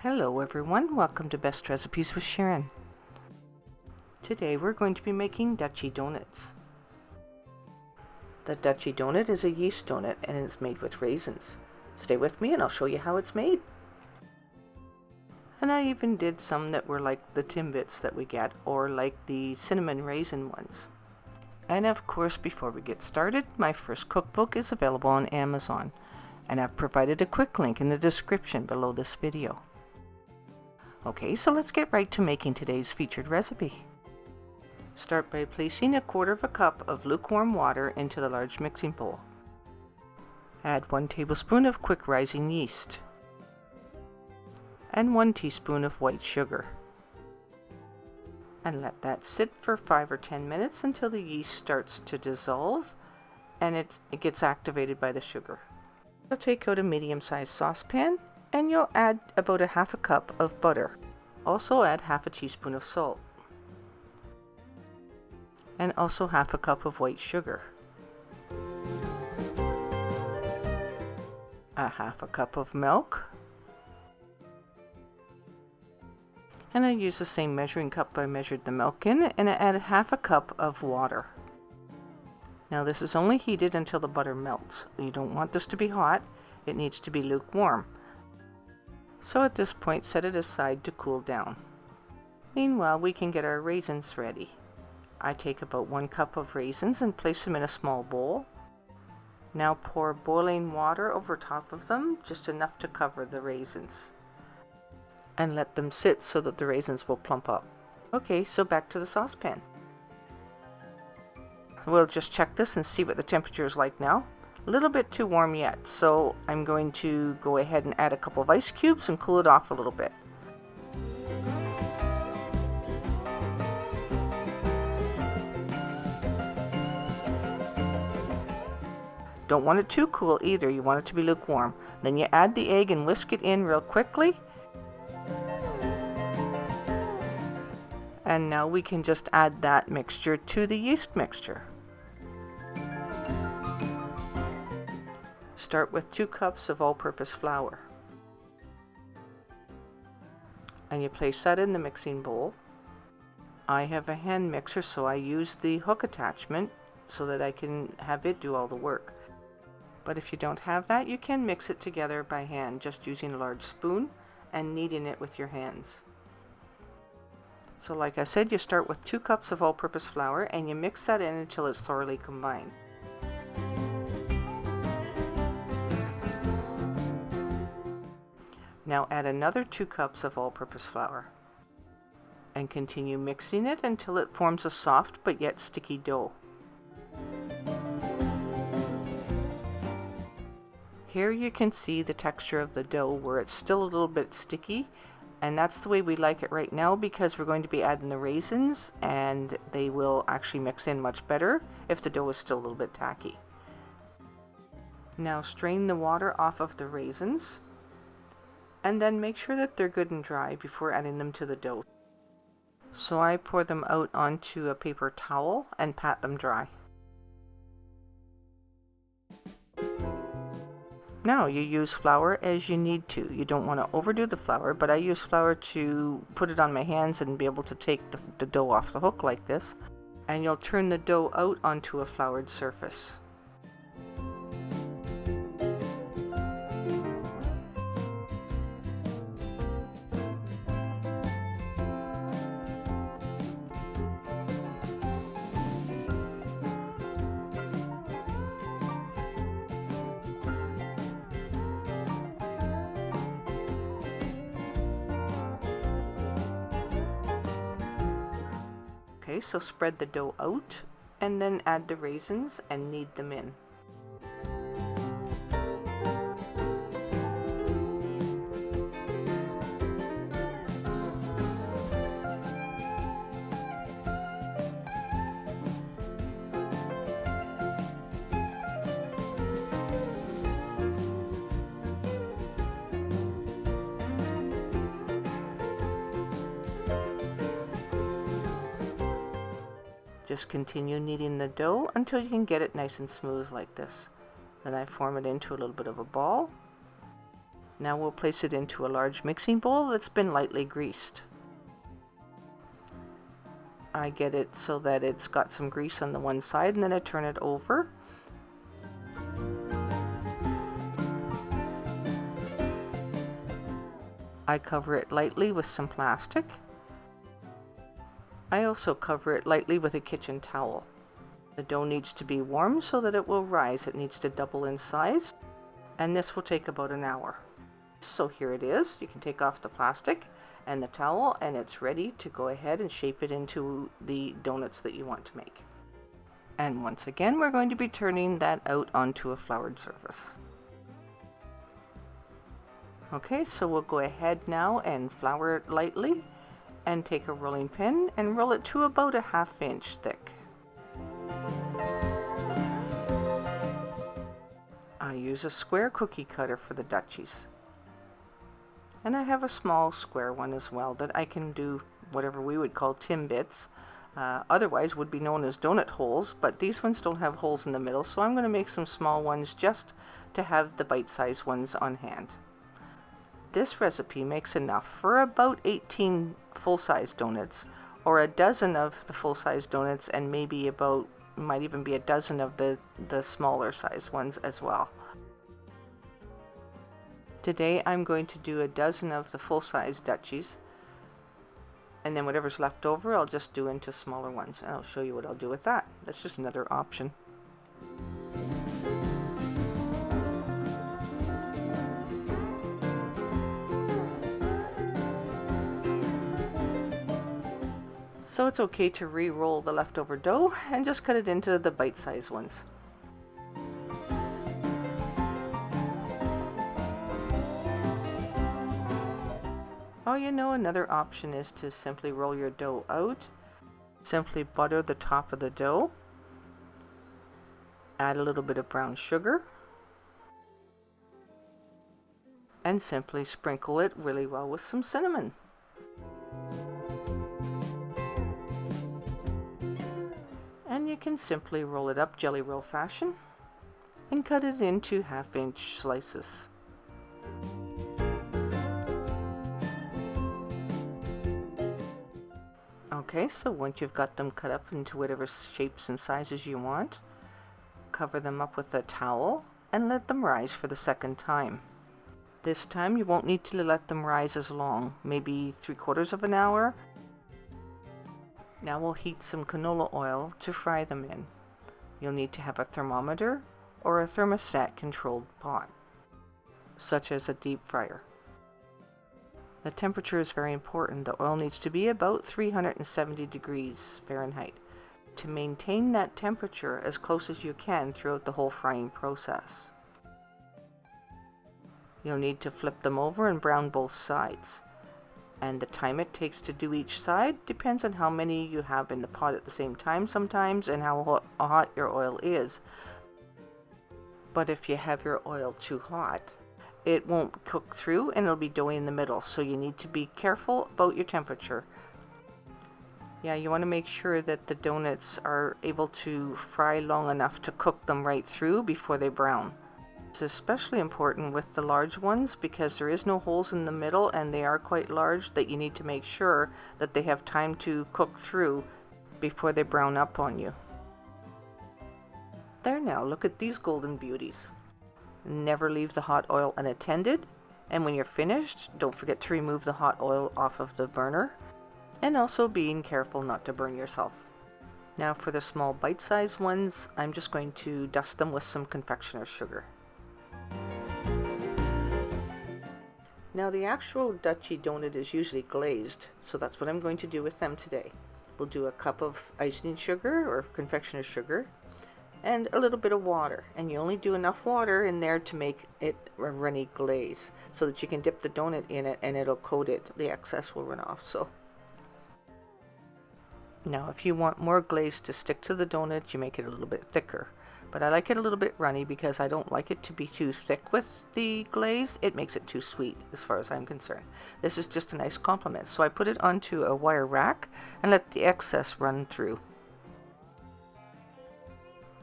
Hello everyone, welcome to Best Recipes with Sharon. Today we're going to be making Dutchie Donuts. The Dutchie Donut is a yeast donut and it's made with raisins. Stay with me and I'll show you how it's made. And I even did some that were like the Timbits that we get, or like the cinnamon raisin ones. And of course, before we get started, my first cookbook is available on Amazon, and I've provided a quick link in the description below this video. Okay, so let's get right to making today's featured recipe. Start by placing 1/4 cup of lukewarm water into the large mixing bowl. Add 1 tablespoon of quick rising yeast and 1 teaspoon of white sugar. And let that sit for 5 or 10 minutes until the yeast starts to dissolve and it gets activated by the sugar. You'll take out a medium-sized saucepan and you'll add about 1/2 cup of butter. Also add 1/2 teaspoon of salt. And also 1/2 cup of white sugar. 1/2 cup of milk. And I use the same measuring cup I measured the milk in, and I add 1/2 cup of water. Now this is only heated until the butter melts. You don't want this to be hot, it needs to be lukewarm. So at this point, set it aside to cool down. Meanwhile, we can get our raisins ready. I take about 1 cup of raisins and place them in a small bowl. Now pour boiling water over top of them, just enough to cover the raisins. And let them sit so that the raisins will plump up. Okay, so back to the saucepan. We'll just check this and see what the temperature is like now. A little bit too warm yet, so I'm going to go ahead and add a couple of ice cubes and cool it off a little bit. Don't want it too cool either, you want it to be lukewarm. Then you add the egg and whisk it in real quickly. And now we can just add that mixture to the yeast mixture. Start with 2 cups of all-purpose flour. And you place that in the mixing bowl. I have a hand mixer, so I use the hook attachment so that I can have it do all the work. But if you don't have that, you can mix it together by hand, just using a large spoon and kneading it with your hands. So like I said, you start with 2 cups of all-purpose flour and you mix that in until it's thoroughly combined. Now add another 2 cups of all-purpose flour and continue mixing it until it forms a soft but yet sticky dough. Here you can see the texture of the dough where it's still a little bit sticky, and that's the way we like it right now because we're going to be adding the raisins and they will actually mix in much better if the dough is still a little bit tacky. Now strain the water off of the raisins and then make sure that they're good and dry before adding them to the dough. So I pour them out onto a paper towel and pat them dry. Now you use flour as you need to. You don't want to overdo the flour, but I use flour to put it on my hands and be able to take the dough off the hook like this. And you'll turn the dough out onto a floured surface. Okay, so spread the dough out and then add the raisins and knead them in. Just continue kneading the dough until you can get it nice and smooth like this. Then I form it into a little bit of a ball. Now we'll place it into a large mixing bowl that's been lightly greased. I get it so that it's got some grease on the one side, and then I turn it over. I cover it lightly with some plastic. I also cover it lightly with a kitchen towel. The dough needs to be warm so that it will rise. It needs to double in size, and this will take about an hour. So here it is. You can take off the plastic and the towel, and it's ready to go ahead and shape it into the donuts that you want to make. And once again, we're going to be turning that out onto a floured surface. Okay, so we'll go ahead now and flour it lightly and take a rolling pin and roll it to about a 1/2 inch thick. I use a square cookie cutter for the Dutchies. And I have a small square one as well that I can do whatever we would call timbits. Otherwise would be known as donut holes, but these ones don't have holes in the middle, so I'm going to make some small ones just to have the bite-sized ones on hand. This recipe makes enough for about 18 full-size donuts, or a dozen of the full-size donuts, and maybe about, might even be a dozen of the smaller size ones as well. Today I'm going to do a dozen of the full-size Dutchies, and then whatever's left over I'll just do into smaller ones, and I'll show you what I'll do with that. That's just another option. So it's okay to re-roll the leftover dough and just cut it into the bite-sized ones. Oh, you know, another option is to simply roll your dough out. Simply butter the top of the dough. Add a little bit of brown sugar. And simply sprinkle it really well with some cinnamon. And you can simply roll it up jelly roll fashion and cut it into 1/2 inch slices. Okay, so once you've got them cut up into whatever shapes and sizes you want, cover them up with a towel and let them rise for the second time. This time you won't need to let them rise as long, maybe 3/4 of an hour. Now we'll heat some canola oil to fry them in. You'll need to have a thermometer or a thermostat controlled pot, such as a deep fryer. The temperature is very important. The oil needs to be about 370 degrees Fahrenheit to maintain that temperature as close as you can throughout the whole frying process. You'll need to flip them over and brown both sides. And the time it takes to do each side depends on how many you have in the pot at the same time sometimes, and how hot your oil is. But if you have your oil too hot, it won't cook through and it'll be doughy in the middle, so you need to be careful about your temperature. Yeah, you want to make sure that the donuts are able to fry long enough to cook them right through before they brown. It's especially important with the large ones because there is no holes in the middle and they are quite large, that you need to make sure that they have time to cook through before they brown up on you. There now, look at these golden beauties. Never leave the hot oil unattended, and when you're finished, don't forget to remove the hot oil off of the burner, and also being careful not to burn yourself. Now for the small bite-sized ones, I'm just going to dust them with some confectioner's sugar. Now the actual Dutchie donut is usually glazed, so that's what I'm going to do with them today. We'll do a cup of icing sugar or confectioner's sugar, and a little bit of water, and you only do enough water in there to make it a runny glaze so that you can dip the donut in it and it'll coat it. The excess will run off. So now if you want more glaze to stick to the donut, you make it a little bit thicker, but I like it a little bit runny because I don't like it to be too thick with the glaze. It makes it too sweet as far as I'm concerned. This is just a nice complement, so I put it onto a wire rack and let the excess run through.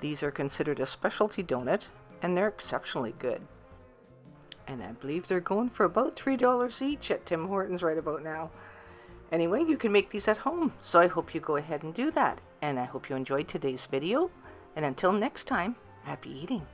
These are considered a specialty donut, and they're exceptionally good. And I believe they're going for about $3 each at Tim Hortons right about now. Anyway, you can make these at home, so I hope you go ahead and do that. And I hope you enjoyed today's video. And until next time, happy eating.